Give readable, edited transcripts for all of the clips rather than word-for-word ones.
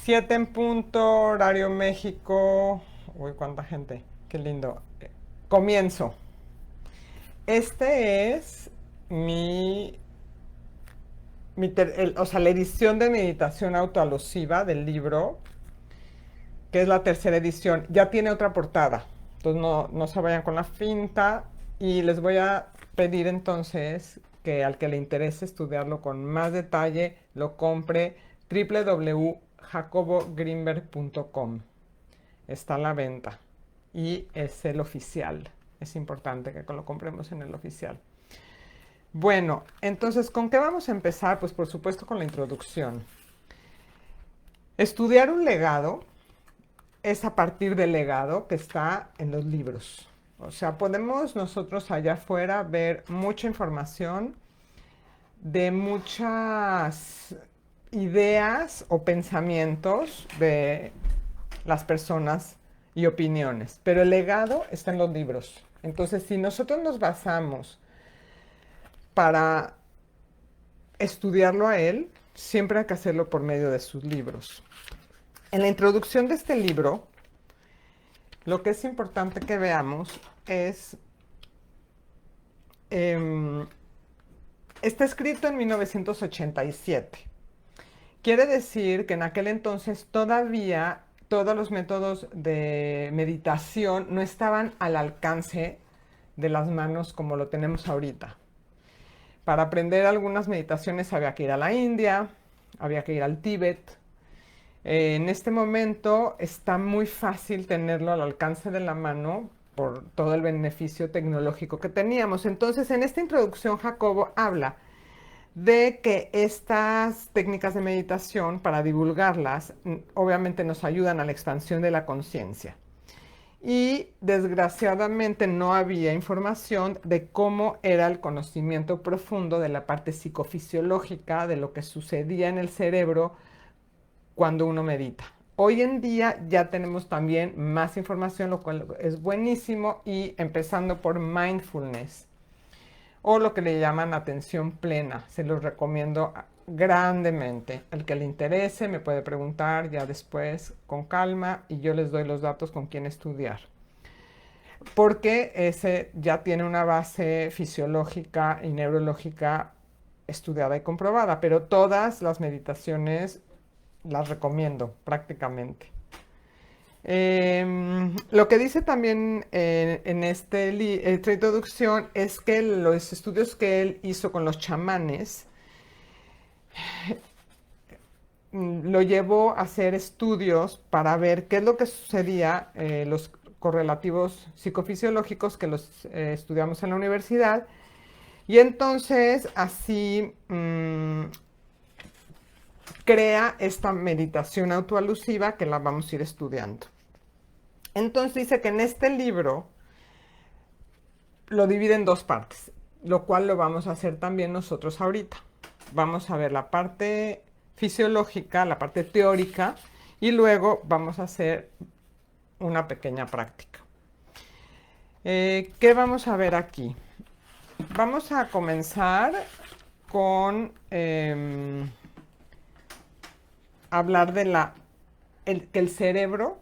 7 en punto, horario México. Uy, cuánta gente. Qué lindo. Comienzo. Este es mi, o sea, la edición de meditación autoalusiva del libro, que es la tercera edición. Ya tiene otra portada. Entonces no se vayan con la finta. Y les voy a pedir entonces que al que le interese estudiarlo con más detalle, lo compre www.jacobogreenberg.com. Está a la venta y es el oficial. Es importante que lo compremos en el oficial. Bueno, entonces, ¿con qué vamos a empezar? Pues por supuesto con la introducción. Estudiar un legado es a partir del legado que está en los libros. O sea, podemos nosotros allá afuera ver mucha información de muchas ideas o pensamientos de las personas y opiniones, pero el legado está en los libros. Entonces, si nosotros nos basamos para estudiarlo a él, siempre hay que hacerlo por medio de sus libros. En la introducción de este libro, lo que es importante que veamos es, eh, está escrito en 1987. Quiere decir que en aquel entonces todavía todos los métodos de meditación no estaban al alcance de las manos como lo tenemos ahorita. Para aprender algunas meditaciones había que ir a la India, había que ir al Tíbet. En este momento está muy fácil tenerlo al alcance de la mano por todo el beneficio tecnológico que teníamos. Entonces, en esta introducción, Jacobo habla de que estas técnicas de meditación, para divulgarlas, obviamente nos ayudan a la expansión de la conciencia. Y desgraciadamente no había información de cómo era el conocimiento profundo de la parte psicofisiológica, de lo que sucedía en el cerebro cuando uno medita. Hoy en día ya tenemos también más información, lo cual es buenísimo, y empezando por mindfulness o lo que le llaman atención plena. Se los recomiendo grandemente. El que le interese me puede preguntar ya después con calma y yo les doy los datos con quién estudiar. Porque ese ya tiene una base fisiológica y neurológica estudiada y comprobada, pero todas las meditaciones las recomiendo prácticamente. Lo que dice también en esta introducción es que los estudios que él hizo con los chamanes lo llevó a hacer estudios para ver qué es lo que sucedía, los correlativos psicofisiológicos que los estudiamos en la universidad. Y entonces así crea esta meditación autoalusiva que la vamos a ir estudiando. Entonces dice que en este libro lo divide en dos partes, lo cual lo vamos a hacer también nosotros ahorita. Vamos a ver la parte fisiológica, la parte teórica, y luego vamos a hacer una pequeña práctica. ¿Qué vamos a ver aquí? Vamos a comenzar con hablar de que el cerebro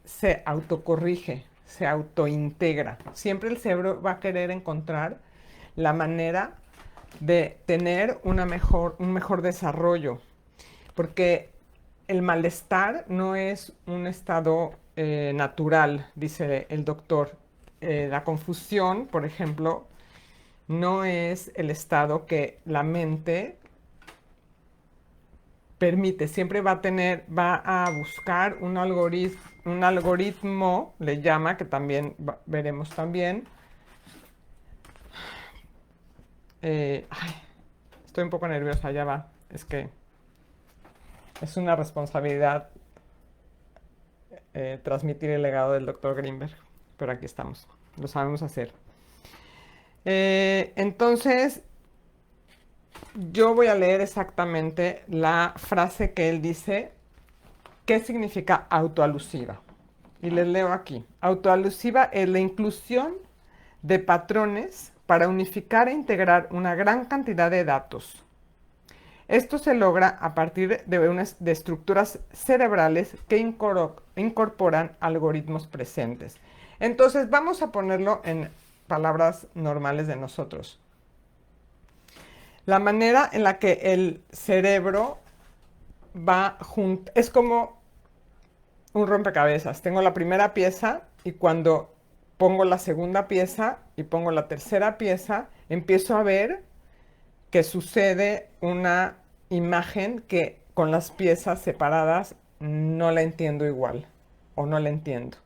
se autocorrige, se autointegra. Siempre el cerebro va a querer encontrar la manera de tener un mejor desarrollo, porque el malestar no es un estado natural, dice el doctor. La confusión, por ejemplo, no es el estado que la mente permite, siempre va a buscar un algoritmo, le llama, que también veremos también. Ay, estoy un poco nerviosa, ya va. Es que es una responsabilidad transmitir el legado del doctor Greenberg, pero aquí estamos, lo sabemos hacer. Entonces, yo voy a leer exactamente la frase que él dice. ¿Qué significa autoalusiva? Y les leo aquí. Autoalusiva es la inclusión de patrones para unificar e integrar una gran cantidad de datos. Esto se logra a partir de estructuras cerebrales que incorporan algoritmos presentes. Entonces vamos a ponerlo en palabras normales de nosotros. La manera en la que el cerebro va junto, es como un rompecabezas. Tengo la primera pieza y cuando pongo la segunda pieza y pongo la tercera pieza, empiezo a ver que sucede una imagen que con las piezas separadas no la entiendo igual o no la entiendo.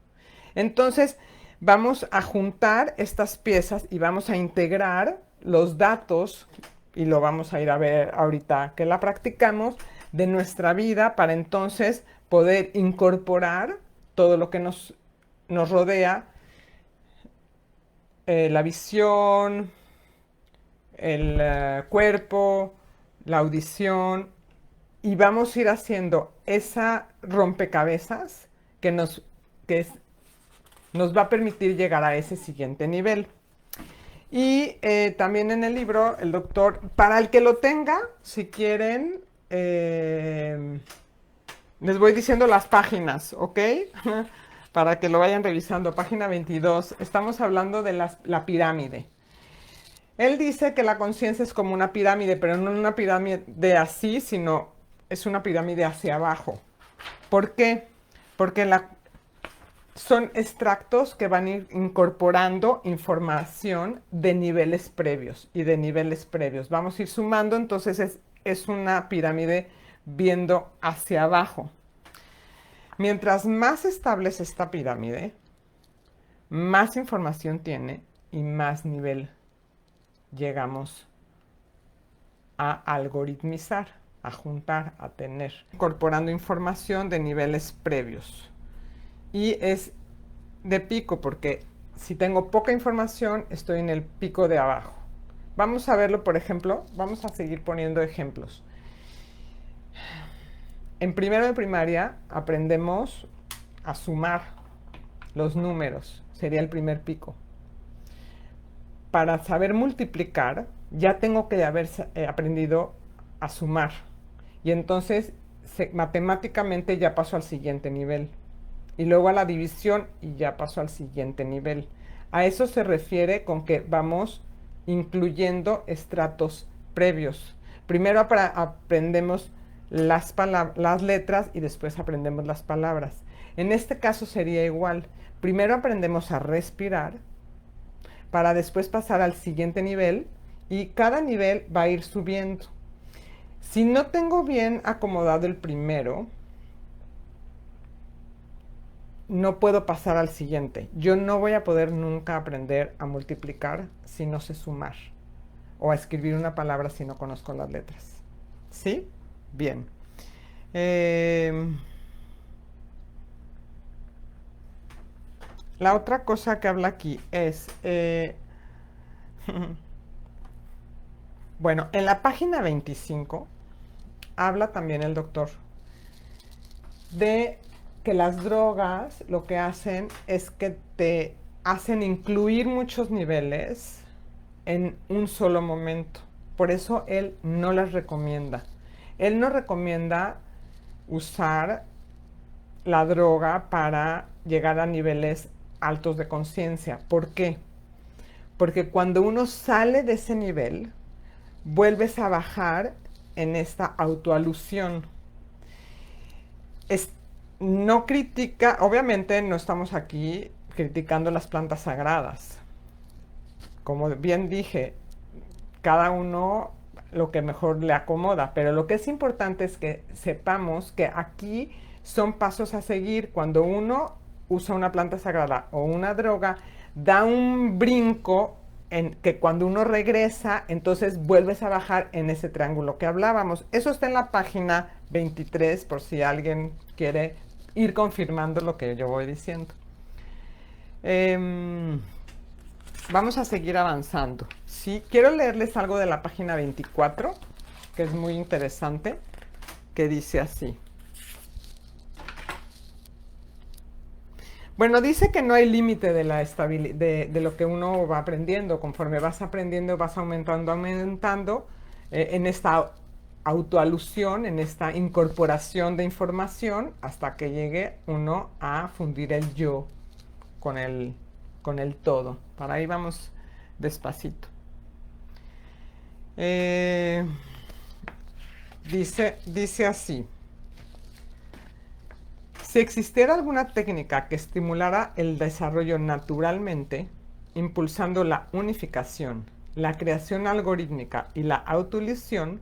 Entonces vamos a juntar estas piezas y vamos a integrar los datos, y lo vamos a ir a ver ahorita que la practicamos, de nuestra vida para entonces poder incorporar todo lo que nos rodea, la visión, el cuerpo, la audición, y vamos a ir haciendo esa rompecabezas que nos va a permitir llegar a ese siguiente nivel. Y también en el libro, el doctor, para el que lo tenga, si quieren, les voy diciendo las páginas, ¿ok? Para que lo vayan revisando. Página 22, estamos hablando de la pirámide. Él dice que la conciencia es como una pirámide, pero no una pirámide así, sino es una pirámide hacia abajo. ¿Por qué? Porque son extractos que van a ir incorporando información de niveles previos y de niveles previos. Vamos a ir sumando, entonces es una pirámide viendo hacia abajo. Mientras más estable es esta pirámide, más información tiene y más nivel llegamos a algoritmizar, a juntar, a tener, incorporando información de niveles previos. Y es de pico porque si tengo poca información estoy en el pico de abajo. Vamos a verlo, por ejemplo, vamos a seguir poniendo ejemplos. En primero de primaria aprendemos a sumar los números, sería el primer pico. Para saber multiplicar ya tengo que haber aprendido a sumar y entonces matemáticamente ya paso al siguiente nivel. Y luego a la división y ya paso al siguiente nivel. A eso se refiere con que vamos incluyendo estratos previos. Primero aprendemos las letras y después aprendemos las palabras. En este caso sería igual. Primero aprendemos a respirar para después pasar al siguiente nivel y cada nivel va a ir subiendo. Si no tengo bien acomodado el primero, no puedo pasar al siguiente. Yo no voy a poder nunca aprender a multiplicar si no sé sumar o a escribir una palabra si no conozco las letras. ¿Sí? Bien. La otra cosa que habla aquí es, bueno, en la página 25 habla también el doctor de que las drogas lo que hacen es que te hacen incluir muchos niveles en un solo momento. Por eso él no las recomienda. Él no recomienda usar la droga para llegar a niveles altos de conciencia. ¿Por qué? Porque cuando uno sale de ese nivel, vuelves a bajar en esta autoalusión. No critica, obviamente no estamos aquí criticando las plantas sagradas. Como bien dije, cada uno lo que mejor le acomoda, pero lo que es importante es que sepamos que aquí son pasos a seguir. Cuando uno usa una planta sagrada o una droga, da un brinco en que cuando uno regresa, entonces vuelves a bajar en ese triángulo que hablábamos. Eso está en la página 23, por si alguien quiere ir confirmando lo que yo voy diciendo. Vamos a seguir avanzando. Sí, quiero leerles algo de la página 24, que es muy interesante, que dice así. Bueno, dice que no hay límite de la de lo que uno va aprendiendo. Conforme vas aprendiendo, vas aumentando en esta autoalusión, en esta incorporación de información, hasta que llegue uno a fundir el yo con con el todo. Para ahí vamos despacito. Eh, dice así. Si existiera alguna técnica que estimulara el desarrollo naturalmente, impulsando la unificación, la creación algorítmica y la autoilusión,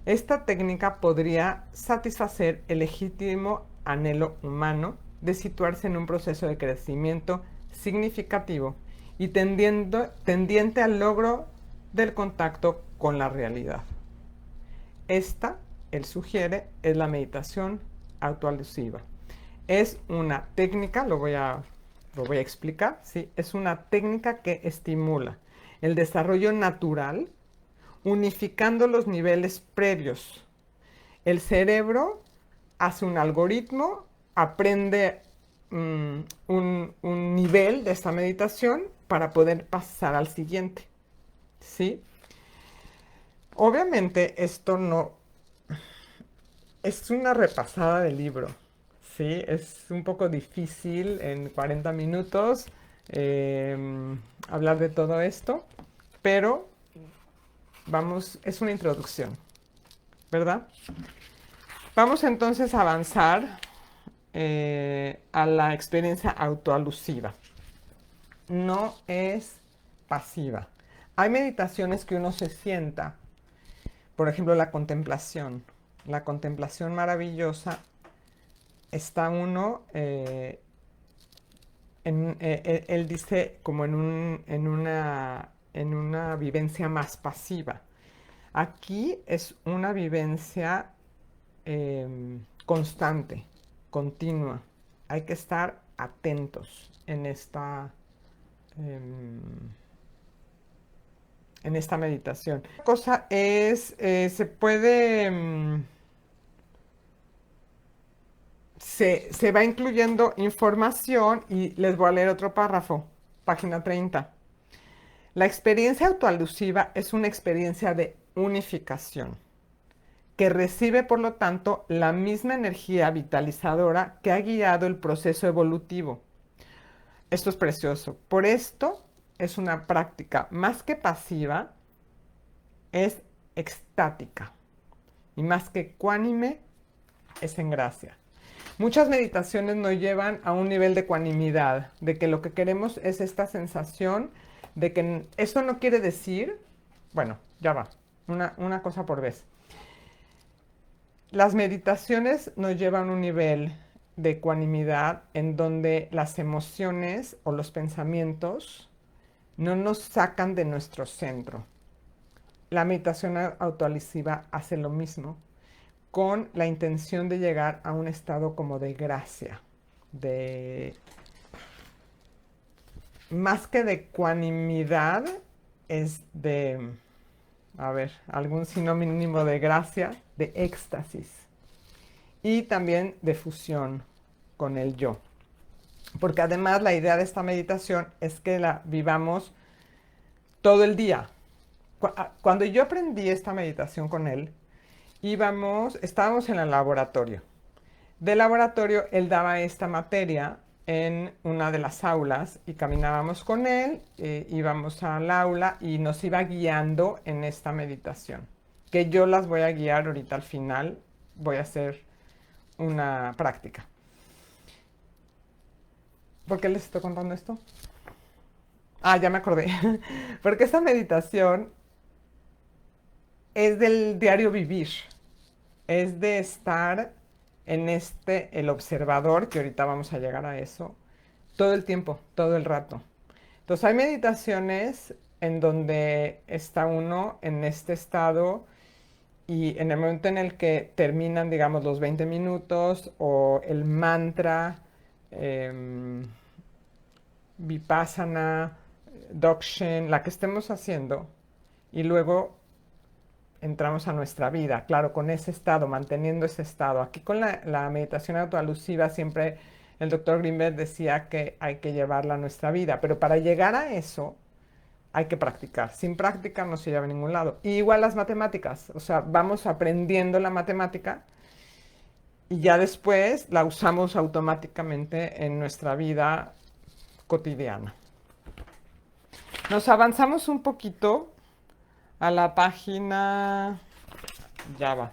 esta técnica podría satisfacer el legítimo anhelo humano de situarse en un proceso de crecimiento significativo y tendiente al logro del contacto con la realidad. Esta, él sugiere, es la meditación autoalusiva. Es una técnica, lo voy a explicar, ¿sí? Es una técnica que estimula el desarrollo natural, unificando los niveles previos. El cerebro hace un algoritmo, aprende un nivel de esta meditación para poder pasar al siguiente, ¿sí? Obviamente esto no es una repasada del libro, ¿sí? Es un poco difícil en 40 minutos hablar de todo esto, pero vamos, es una introducción, ¿verdad? Vamos entonces a avanzar a la experiencia autoalusiva. No es pasiva. Hay meditaciones que uno se sienta, por ejemplo, la contemplación. La contemplación maravillosa, está uno, él dice, como en una vivencia más pasiva. Aquí es una vivencia constante, continua. Hay que estar atentos en esta meditación. La cosa es, se puede, se va incluyendo información y les voy a leer otro párrafo, página 30. La experiencia autoalusiva es una experiencia de unificación, que recibe, por lo tanto, la misma energía vitalizadora que ha guiado el proceso evolutivo. Esto es precioso. Por esto es una práctica más que pasiva, es extática. Y más que ecuánime, es en gracia. Muchas meditaciones nos llevan a un nivel de ecuanimidad, de que lo que queremos es esta sensación de que esto no quiere decir, bueno, ya va, una cosa por vez. Las meditaciones nos llevan a un nivel de ecuanimidad en donde las emociones o los pensamientos no nos sacan de nuestro centro. La meditación autoalusiva hace lo mismo, con la intención de llegar a un estado como de gracia, de más que de ecuanimidad, es de, a ver, algún sinónimo de gracia, de éxtasis y también de fusión con el yo. Porque además la idea de esta meditación es que la vivamos todo el día. Cuando yo aprendí esta meditación con él, estábamos en el laboratorio. Del laboratorio, él daba esta materia en una de las aulas y caminábamos con él, íbamos al aula y nos iba guiando en esta meditación, que yo las voy a guiar ahorita al final, voy a hacer una práctica. ¿Por qué les estoy contando esto? Ah, ya me acordé. Porque esta meditación es del diario vivir, es de estar en el observador, que ahorita vamos a llegar a eso, todo el tiempo, todo el rato. Entonces hay meditaciones en donde está uno en este estado y en el momento en el que terminan, digamos, los 20 minutos o el mantra, vipassana, Dzogchen, la que estemos haciendo, y luego entramos a nuestra vida, claro, con ese estado, manteniendo ese estado. Aquí con la meditación autoalusiva siempre el doctor Greenberg decía que hay que llevarla a nuestra vida, pero para llegar a eso hay que practicar. Sin práctica no se lleva a ningún lado. Y igual las matemáticas, o sea, vamos aprendiendo la matemática y ya después la usamos automáticamente en nuestra vida cotidiana. Nos avanzamos un poquito a la página... Ya va.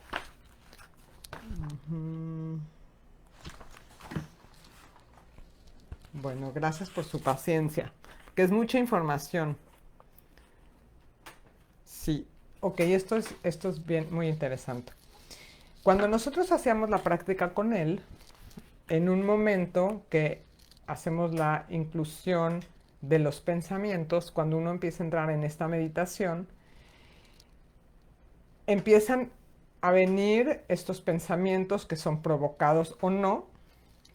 Bueno, gracias por su paciencia, que es mucha información. Sí, ok, esto es bien, muy interesante. Cuando nosotros hacíamos la práctica con él, en un momento que hacemos la inclusión de los pensamientos, cuando uno empieza a entrar en esta meditación, empiezan a venir estos pensamientos que son provocados o no,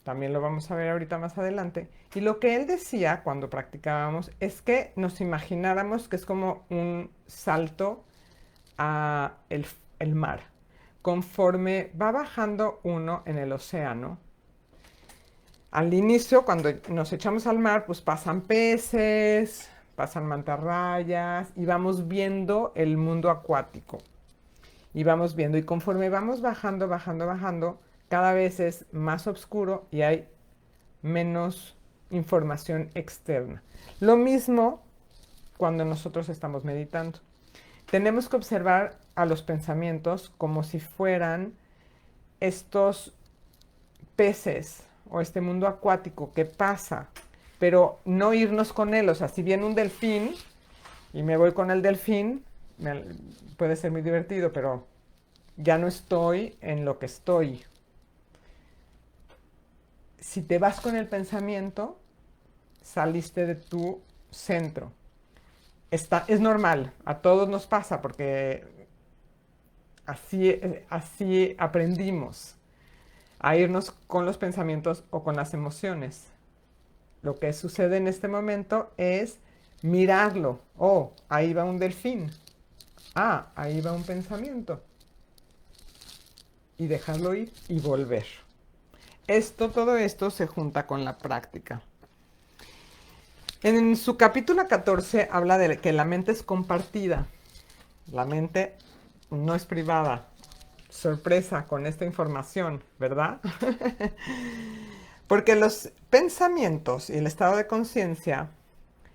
también lo vamos a ver ahorita más adelante, y lo que él decía cuando practicábamos es que nos imagináramos que es como un salto a el mar. Conforme va bajando uno en el océano, al inicio, cuando nos echamos al mar, pues pasan peces, pasan mantarrayas y vamos viendo el mundo acuático. Y vamos viendo, y conforme vamos bajando, bajando, bajando, cada vez es más oscuro y hay menos información externa. Lo mismo cuando nosotros estamos meditando. Tenemos que observar a los pensamientos como si fueran estos peces o este mundo acuático que pasa, pero no irnos con él. O sea, si viene un delfín y me voy con el delfín, puede ser muy divertido, pero ya no estoy en lo que estoy. Si te vas con el pensamiento, saliste de tu centro. Es normal, a todos nos pasa porque así aprendimos a irnos con los pensamientos o con las emociones. Lo que sucede en este momento es mirarlo. Oh, ahí va un delfín. Ah, ahí va un pensamiento. Y dejarlo ir y volver. Todo esto se junta con la práctica. En su capítulo 14 habla de que la mente es compartida. La mente no es privada. Sorpresa con esta información, ¿verdad? Porque los pensamientos y el estado de conciencia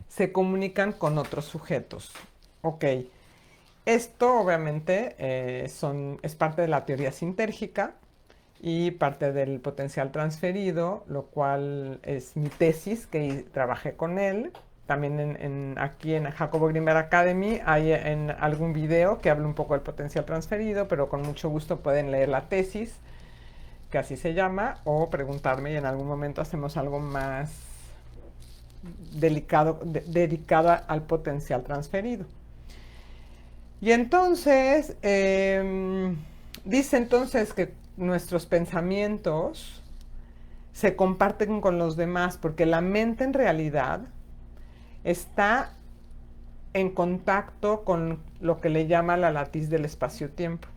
se comunican con otros sujetos. Ok, esto obviamente es parte de la teoría sintérgica y parte del potencial transferido, lo cual es mi tesis, que trabajé con él. También aquí en Jacobo Greenberg Academy hay en algún video que habla un poco del potencial transferido, pero con mucho gusto pueden leer la tesis, que así se llama, o preguntarme y en algún momento hacemos algo más dedicado al potencial transferido. Y entonces, dice entonces que nuestros pensamientos se comparten con los demás, porque la mente en realidad está en contacto con lo que le llama la latiz del espacio-tiempo.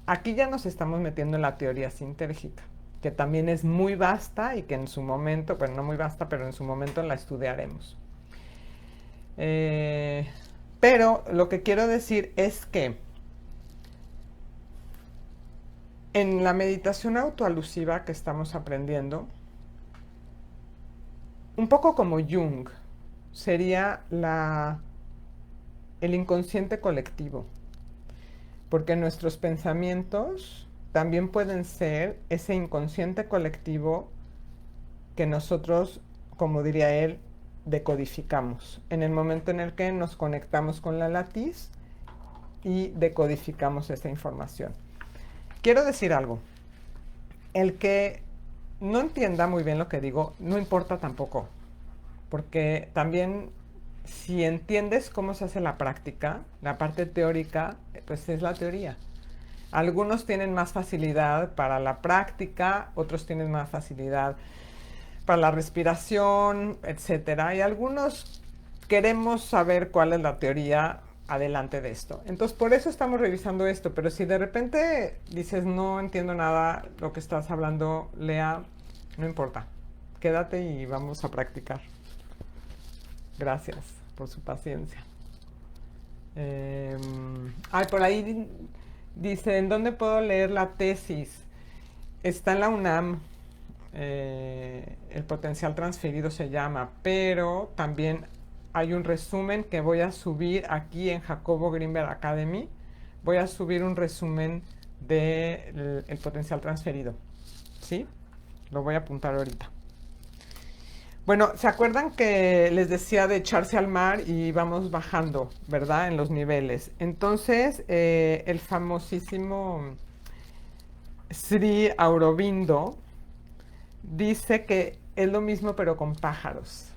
Aquí ya nos estamos metiendo en la teoría sintérgica, que también es muy vasta y que en su momento, bueno, no muy vasta, pero en su momento la estudiaremos. Pero lo que quiero decir es que en la meditación autoalusiva que estamos aprendiendo, un poco como Jung, sería el inconsciente colectivo, porque nuestros pensamientos también pueden ser ese inconsciente colectivo que nosotros, como diría él, decodificamos en el momento en el que nos conectamos con la latiz y decodificamos esa información. Quiero decir algo. El que no entienda muy bien lo que digo, no importa tampoco, porque también si entiendes cómo se hace la práctica, la parte teórica, pues es la teoría. Algunos tienen más facilidad para la práctica, otros tienen más facilidad para la respiración, etcétera. Y algunos queremos saber cuál es la teoría adelante de esto. Entonces, por eso estamos revisando esto. Pero si de repente dices, no entiendo nada lo que estás hablando, Lea, no importa. Quédate y vamos a practicar. Gracias por su paciencia. Por ahí dice, ¿en dónde puedo leer la tesis? Está en la UNAM, el potencial transferido se llama, pero también hay un resumen que voy a subir aquí en Jacobo Greenberg Academy. Voy a subir un resumen del potencial transferido, ¿sí? Lo voy a apuntar ahorita. Bueno, ¿se acuerdan que les decía de echarse al mar y vamos bajando, ¿verdad? En los niveles. Entonces, el famosísimo Sri Aurobindo dice que es lo mismo pero con pájaros.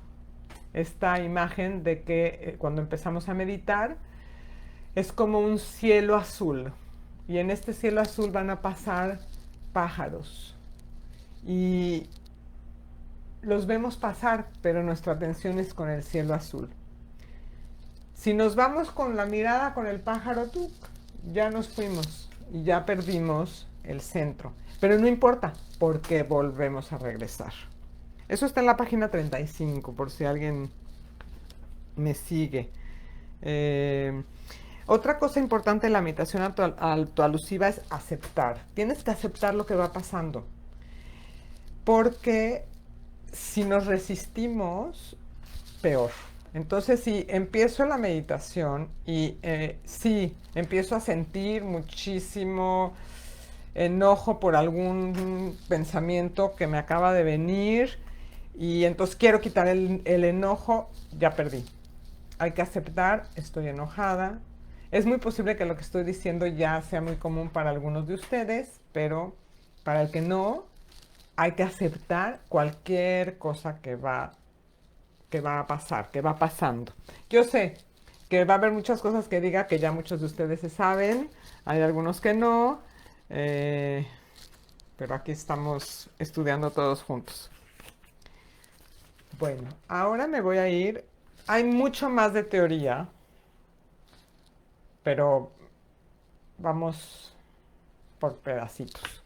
Esta imagen de que cuando empezamos a meditar es como un cielo azul y en este cielo azul van a pasar pájaros y los vemos pasar, pero nuestra atención es con el cielo azul. Si nos vamos con la mirada con el pájaro, ya nos fuimos y ya perdimos el centro. Pero no importa, porque volvemos a regresar. Eso está en la página 35, por si alguien me sigue. Otra cosa importante en la meditación autoalusiva es aceptar. Tienes que aceptar lo que va pasando. Porque si nos resistimos, peor. Entonces, si empiezo la meditación y sí, empiezo a sentir muchísimo enojo por algún pensamiento que me acaba de venir y entonces quiero quitar el enojo, ya perdí. Hay que aceptar, estoy enojada. Es muy posible que lo que estoy diciendo ya sea muy común para algunos de ustedes, pero para el que no, hay que aceptar cualquier cosa que va a pasar, que va pasando. Yo sé que va a haber muchas cosas que diga que ya muchos de ustedes se saben, hay algunos que no, eh, pero aquí estamos estudiando todos juntos. Bueno, ahora me voy a ir. Hay mucho más de teoría, pero vamos por pedacitos.